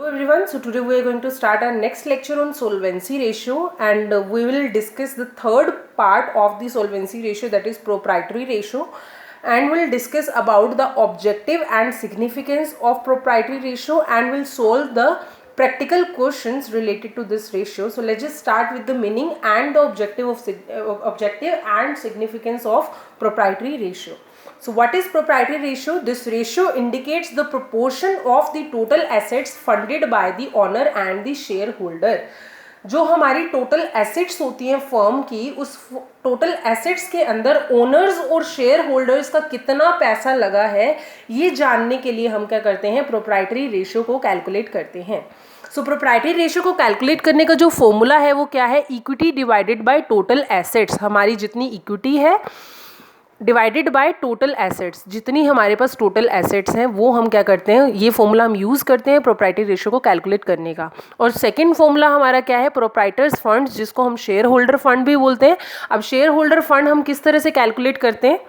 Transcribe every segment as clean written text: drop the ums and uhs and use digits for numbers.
everyone, so today we are going to start our next lecture on solvency ratio, and we will discuss the third part of the solvency ratio, that is proprietary ratio, and we'll discuss about the objective and significance of proprietary ratio, and we'll solve the practical questions related to this ratio. So let's just start with the meaning and the objective and significance of proprietary ratio. So what is proprietary ratio? This ratio indicates the proportion of the total assets funded by the owner and the shareholder. जो हमारी total assets होती हैं firm की, उस total assets के अंदर owners और share holders का कितना पैसा लगा है, ये जानने के लिए हम क्या करते हैं, प्रोप्राइटरी रेशियो को कैलकुलेट करते हैं. सो प्रोप्राइटरी रेशियो को कैलकुलेट करने का जो फॉर्मूला है वो क्या है, equity divided by total assets. हमारी जितनी इक्विटी है डिवाइडेड बाय टोटल एसेट्स, जितनी हमारे पास टोटल एसेट्स हैं वो हम क्या करते हैं, ये फॉर्मूला हम यूज़ करते हैं प्रोप्राइटरी रेशियो को कैलकुलेट करने का. और सेकंड फॉर्मूला हमारा क्या है, प्रोप्राइटर्स फंड्स, जिसको हम शेयर होल्डर फंड भी बोलते हैं. अब शेयर होल्डर फंड हम किस तरह से कैलकुलेट करते हैं,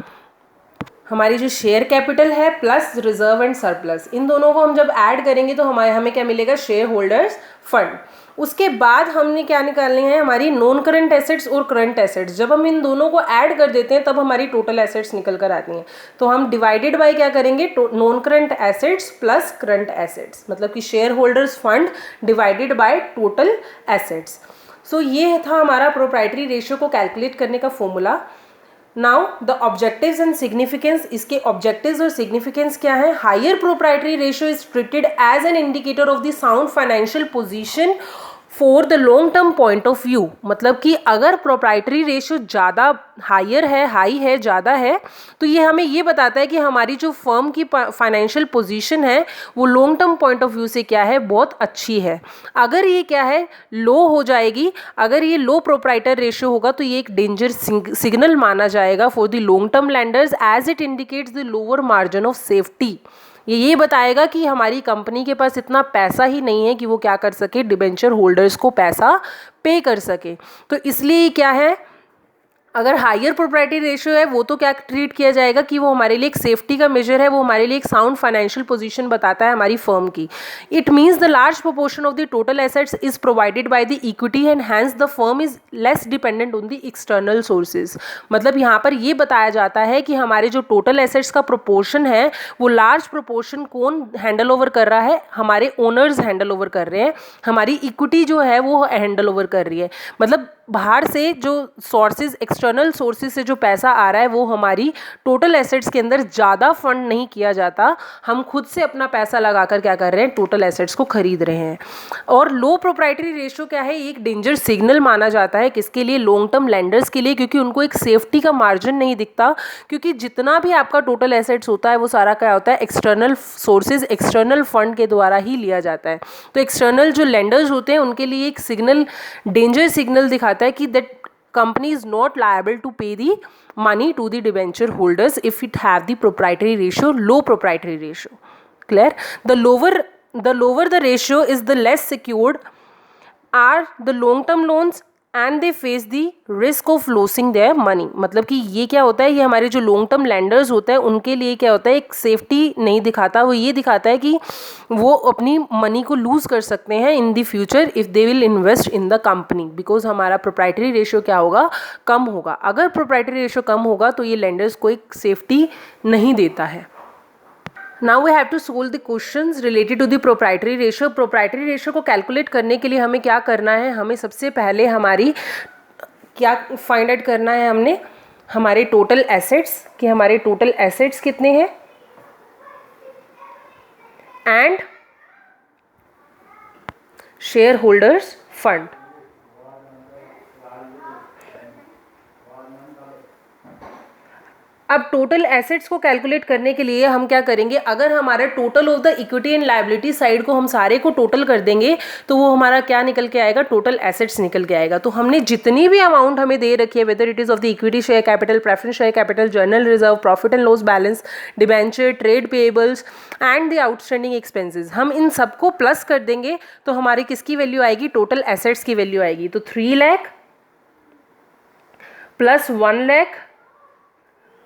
हमारी जो शेयर कैपिटल है प्लस रिजर्व एंड सरप्लस, इन दोनों को हम जब ऐड करेंगे तो हमें क्या मिलेगा, शेयर होल्डर्स फंड. उसके बाद हमने क्या निकालनी है, हमारी नॉन करंट एसेट्स और करंट एसेट्स. जब हम इन दोनों को ऐड कर देते हैं तब हमारी टोटल एसेट्स निकल कर आती हैं. तो हम डिवाइडेड बाय क्या करेंगे, non current assets plus current assets, मतलब कि share holders fund divided by total assets. So ये था हमारा प्रोप्राइटरी रेशियो को कैलकुलेट करने का formula. Now the objectives and significance, इसके ऑब्जेक्टिव्स और सिग्निफिकेंस क्या है. Higher proprietary ratio is treated as an indicator of the sound financial position for the long term point of view. मतलब कि अगर प्रोप्राइटरी रेशियो ज़्यादा हाई है, ज़्यादा है, तो ये हमें ये बताता है कि हमारी जो फर्म की फाइनेंशियल पोजीशन है वो long term point of view से क्या है, बहुत अच्छी है. अगर ये क्या है, लो हो जाएगी, अगर ये लो प्रोप्राइटर रेशियो होगा तो ये एक डेंजर सिग्नल माना जाएगा for the long term lenders, as it indicates the lower margin of safety. ये बताएगा कि हमारी कंपनी के पास इतना पैसा ही नहीं है कि वो क्या कर सके, डिबेंचर होल्डर्स को पैसा पे कर सके. तो इसलिए क्या है, अगर हायर प्रोप्राइटरी रेशियो है वो तो क्या ट्रीट किया जाएगा कि वो हमारे लिए एक सेफ्टी का मेजर है, वो हमारे लिए एक साउंड फाइनेंशियल पोजीशन बताता है हमारी फर्म की. It means the large proportion of the total assets is provided by the equity and hence the firm is less dependent on the external sources. मतलब यहाँ पर ये बताया जाता है कि हमारे जो टोटल एसेट्स का प्रोपोर्शन है वो लार्ज प्रोपोर्शन कौन हैंडल ओवर कर रहा है, हमारे ओनर्स हैंडल ओवर कर रहे हैं, हमारी इक्विटी जो है वो हैंडल ओवर कर रही है. मतलब बाहर से जो सोर्सेज, एक्सटर्नल सोर्सेज से जो पैसा आ रहा है वो हमारी टोटल एसेट्स के अंदर ज़्यादा फंड नहीं किया जाता, हम खुद से अपना पैसा लगाकर क्या कर रहे हैं, टोटल एसेट्स को खरीद रहे हैं. और लो प्रोप्राइटरी रेशियो क्या है, एक डेंजर सिग्नल माना जाता है, किसके लिए, लॉन्ग टर्म लैंडर्स के लिए, क्योंकि उनको एक सेफ्टी का मार्जिन नहीं दिखता. क्योंकि जितना भी आपका टोटल एसेट्स होता है वो सारा क्या होता है, एक्सटर्नल सोर्सेज, एक्सटर्नल फंड के द्वारा ही लिया जाता है. तो एक्सटर्नल जो लैंडर्स होते हैं उनके लिए एक सिग्नल, डेंजर सिग्नल दिखाता है कि that company is not liable to pay the money to the debenture holders if it have the proprietary ratio, low proprietary ratio. Clear? The lower the ratio is, the less secured are the long term loans and they face the risk of losing their money. मतलब कि ये क्या होता है, ये हमारे जो long term landers होते हैं उनके लिए क्या होता है, एक सेफ्टी नहीं दिखाता, वो ये दिखाता है कि वो अपनी मनी को लूज़ कर सकते हैं in the future if they will invest in the company, because हमारा प्रोप्राइटरी रेशियो क्या होगा, कम होगा. अगर प्रोप्राइटरी रेशियो कम होगा तो ये लैंडर्स को एक सेफ्टी नहीं देता है. Now we have to solve the questions related to the proprietary ratio. Proprietary ratio को कैलकुलेट करने के लिए हमें क्या करना है, हमें सबसे पहले हमारी क्या फाइंड आउट करना है, हमने हमारे टोटल एसेट्स, कि हमारे टोटल एसेट्स कितने हैं, एंड शेयर होल्डर्स फंड. अब टोटल एसेट्स को कैलकुलेट करने के लिए हम क्या करेंगे, अगर हमारा total of the equity and liability side को हम सारे को टोटल कर देंगे तो वो हमारा क्या निकल के आएगा, टोटल एसेट्स निकल के आएगा. तो हमने जितनी भी अमाउंट हमें दे रखी है, whether it is of the equity share capital, preference share capital, journal reserve, profit and loss balance, debenture, trade payables and the outstanding expenses, हम इन सबको प्लस कर देंगे तो हमारी किसकी वैल्यू आएगी, टोटल एसेट्स की वैल्यू आएगी. तो 3 lakh plus 1 lakh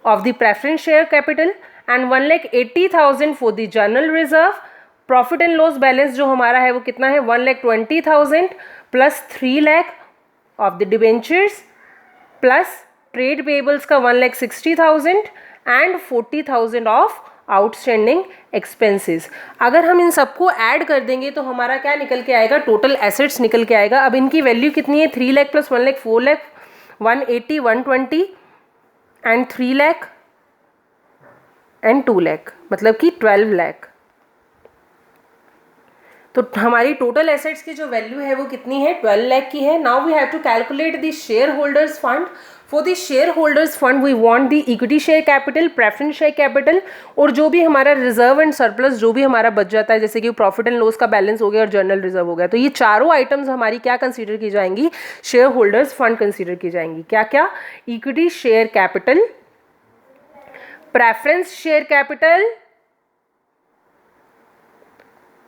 of the preference share capital and 1,80,000 for the journal reserve profit and loss balance जो हमारा है वो कितना है, 1,20,000 plus 3 lakh of the debentures plus trade payables का 1,60,000 एंड 40,000 ऑफ आउटस्टैंडिंग एक्सपेंसेस। अगर हम इन सबको ऐड कर देंगे तो हमारा क्या निकल के आएगा, टोटल एसेट्स निकल के आएगा। अब इनकी वैल्यू कितनी है, 3 lakh plus 1 lakh 4 lakh 180 120 and 3 lakh and 2 lakh, मतलब कि 12 लाख। तो हमारी टोटल एसेट्स की जो वैल्यू है वो कितनी है, 12 लाख की है। Now we have to calculate the share holders fund. For the share holders fund we want the equity share capital, preference share capital और जो भी हमारा रिजर्व एंड सरप्लस जो भी हमारा बच जाता है, जैसे कि प्रॉफिट एंड लॉस का बैलेंस हो गया और जनरल रिजर्व हो गया। तो ये चारों आइटम्स हमारी क्या कंसीडर की जाएंगी, शेयर होल्डर्स फंड कंसीडर की जाएंगी। क्या क्या, equity share capital, preference share capital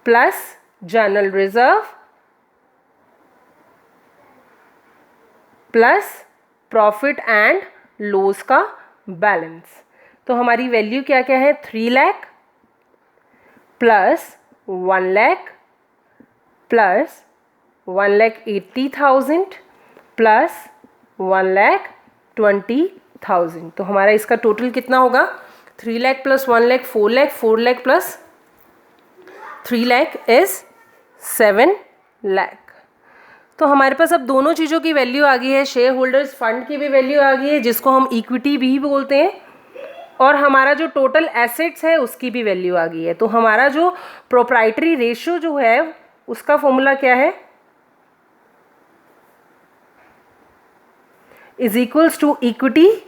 plus general reserve plus profit and loss का बैलेंस। तो हमारी वैल्यू क्या क्या है, 3 lakh plus 1 lakh plus 1,80,000 plus 1,20,000। तो हमारा इसका टोटल कितना होगा, 3 lakh plus 1 lakh 4 lakh, 4 lakh plus 3 lakh is 7 lakh. तो हमारे पास अब दोनों चीज़ों की वैल्यू आ गई है, शेयर होल्डर्स फंड की भी वैल्यू आ गई है जिसको हम इक्विटी भी बोलते हैं, और हमारा जो टोटल एसेट्स है उसकी भी वैल्यू आ गई है। तो हमारा जो प्रोप्राइटरी रेशियो जो है उसका फॉर्मूला क्या है, is equals to equity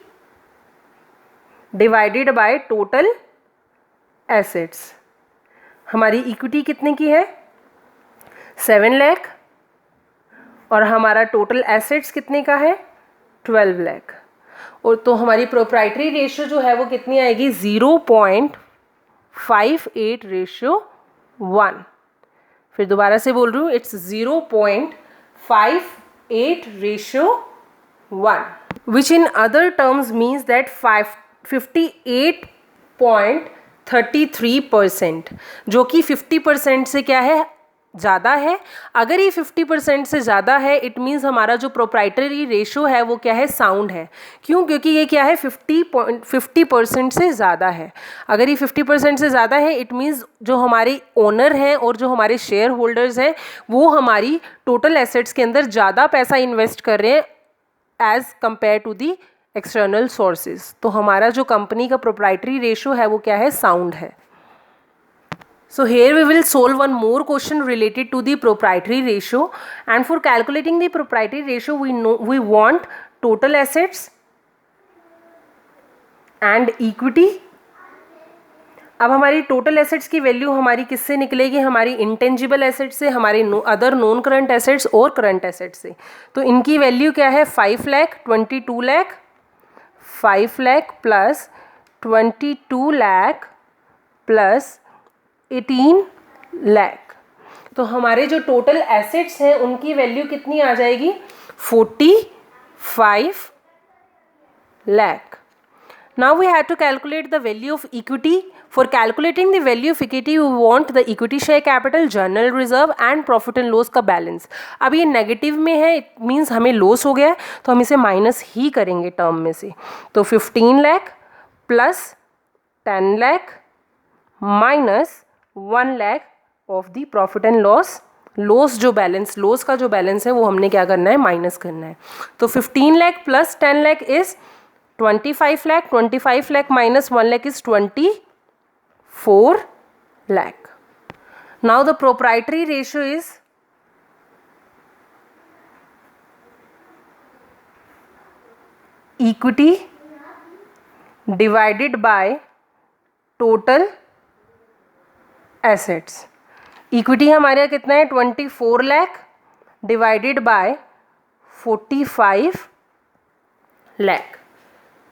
divided by total assets. हमारी इक्विटी कितने की है, 7 लाख और हमारा टोटल एसेट्स कितने का है, 12 लाख। और तो हमारी प्रोप्राइटरी रेशियो जो है वो कितनी आएगी, 0.58:1। फिर दोबारा से बोल रही हूँ, it's 0.58:1, which in other terms means that 58.33%, जो कि 50% से क्या है, ज़्यादा है। अगर ये 50% से ज़्यादा है इट मीन्स हमारा जो प्रोप्राइटरी रेशो है वो क्या है, साउंड है। क्यों, क्योंकि ये क्या है, 50% से ज़्यादा है। अगर ये 50% से ज़्यादा है इट मीन्स जो हमारे ओनर हैं और जो हमारे शेयर होल्डर्स हैं वो हमारी टोटल एसेट्स के अंदर ज़्यादा पैसा इन्वेस्ट कर रहे हैं as compare to the external sources. तो हमारा जो कंपनी का प्रोप्राइटरी रेशो है वो क्या है, साउंड है। So here we will solve one more question related to the proprietary ratio, and for calculating the proprietary ratio we want total assets and equity। अब हमारी टोटल एसेट्स की value हमारी किससे निकलेगी, हमारी इंटेंजिबल एसेट्स से, हमारे अदर नॉन करंट एसेट्स और करंट एसेट्स से। तो इनकी वैल्यू क्या है, 5 लाख 22 लाख 5 लाख प्लस 22 लाख प्लस 18 लाख। तो हमारे जो टोटल एसेट्स हैं उनकी वैल्यू कितनी आ जाएगी, 45 lakh. Now we have to calculate the value of equity. For calculating the value of equity we want the equity share capital, general reserve and profit and loss का balance. अब ये negative में है, इट मीन्स हमें loss हो गया है तो हम इसे माइनस ही करेंगे टर्म में से। तो 15 lakh plus 10 lakh minus 1 lakh of the profit and loss. Loss जो बैलेंस, लॉस का जो बैलेंस है वो हमने क्या करना है, माइनस करना है। तो 15 lakh plus 10 lakh is 25 lakh, 25 lakh minus 1 lakh is 24 lakh. Now the proprietary ratio is equity divided by total assets. Equity हमारे यहाँ कितना है, 24 लाख डिवाइडेड बाय 45 लाख।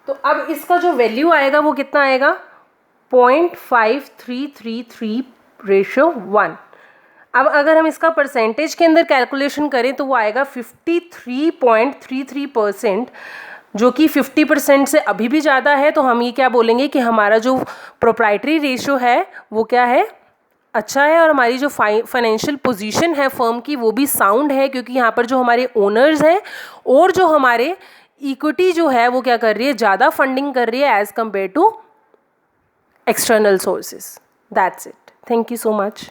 तो अब इसका जो वैल्यू आएगा वो कितना आएगा, 0.5333:1। अब अगर हम इसका परसेंटेज के अंदर कैलकुलेशन करें तो वो आएगा 53.33%, जो कि 50% से अभी भी ज़्यादा है। तो हम ये क्या बोलेंगे कि हमारा जो प्रोप्राइटरी रेशियो है वो क्या है, अच्छा है और हमारी जो फाइनेंशियल पोजीशन है फर्म की वो भी साउंड है, क्योंकि यहाँ पर जो हमारे ओनर्स हैं और जो हमारे इक्विटी जो है वो क्या कर रही है, ज़्यादा फंडिंग कर रही है as compare to external sources. That's it. Thank you so much.